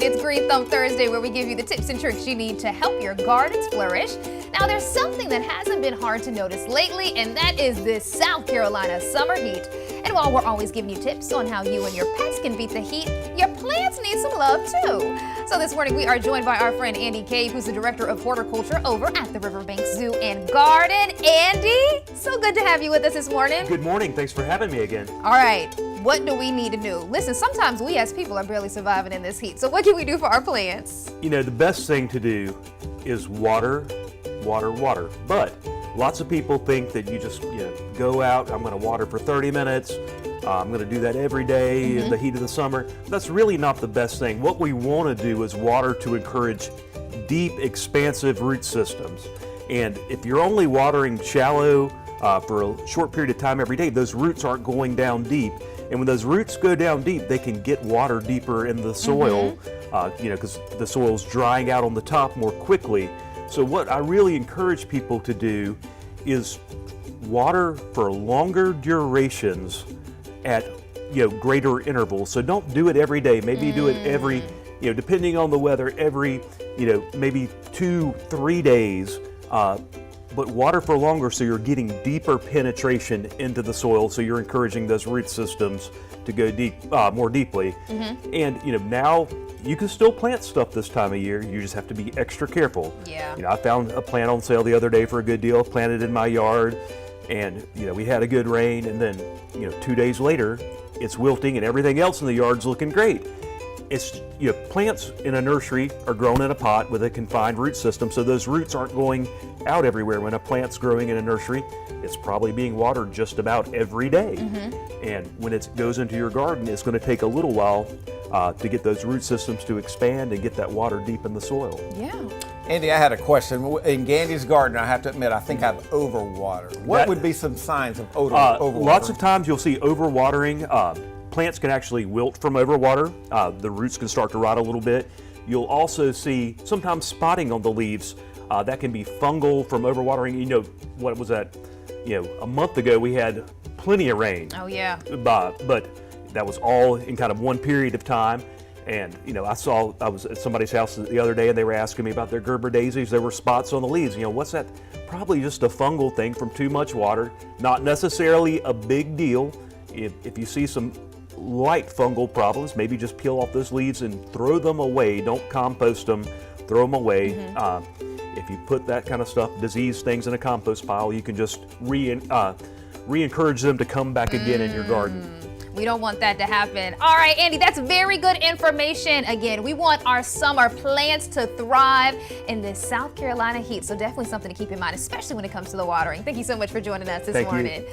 It's Green Thumb Thursday, where we give you the tips and tricks you need to help your gardens flourish. Now, there's something that hasn't been hard to notice lately, and that is this South Carolina summer heat. And while we're always giving you tips on how you and your pets can beat the heat, your plants need some love too. So this morning we are joined by our friend Andy Cabe, who's the Director of Horticulture over at the Riverbanks Zoo and Garden. Andy, so good to have you with us this morning. Good morning. Thanks for having me again. All right, what do we need to do? Listen, sometimes we as people are barely surviving in this heat. So what can we do for our plants? You know, the best thing to do is water, water, water. But lots of people think that you just go out, I'm going to water for 30 minutes. I'm going to do that every day in the heat of the summer. That's really not the best thing. What we want to do is water to encourage deep, expansive root systems. And if you're only watering shallow for a short period of time every day, those roots aren't going down deep. And when those roots go down deep, they can get water deeper in the soil, because the soil's drying out on the top more quickly. So what I really encourage people to do is water for longer durations at greater intervals. So don't do it every day. Maybe you do it every, depending on the weather, every maybe 2-3 days. But water for longer, so you're getting deeper penetration into the soil, so you're encouraging those root systems to go deep, more deeply. And now you can still plant stuff this time of year. You just have to be extra careful. Yeah. I found a plant on sale the other day for a good deal, planted in my yard, and we had a good rain, and then 2 days later, it's wilting, and everything else in the yard's looking great. It's plants in a nursery are grown in a pot with a confined root system, so those roots aren't going out everywhere. When a plant's growing in a nursery, it's probably being watered just about every day. And when it goes into your garden, it's going to take a little while to get those root systems to expand and get that water deep in the soil. Yeah. Andy, I had a question. In Gandy's garden, I have to admit, I think I've overwatered. What would be some signs of overwatering? Lots of times you'll see overwatering. Plants can actually wilt from overwater. The roots can start to rot a little bit. You'll also see sometimes spotting on the leaves. That can be fungal from overwatering. What was that? A month ago we had plenty of rain. Oh yeah. But that was all in kind of one period of time. And I was at somebody's house the other day, and they were asking me about their Gerber daisies. There were spots on the leaves. What's that? Probably just a fungal thing from too much water. Not necessarily a big deal. If you see some light fungal problems, maybe just peel off those leaves and throw them away. Don't compost them, throw them away. If you put that kind of stuff, diseased things in a compost pile, you can just re-encourage them to come back again in your garden. We don't want that to happen. All right, Andy, that's very good information. Again, we want our summer plants to thrive in this South Carolina heat, so definitely something to keep in mind, especially when it comes to the watering. Thank you so much for joining us this morning.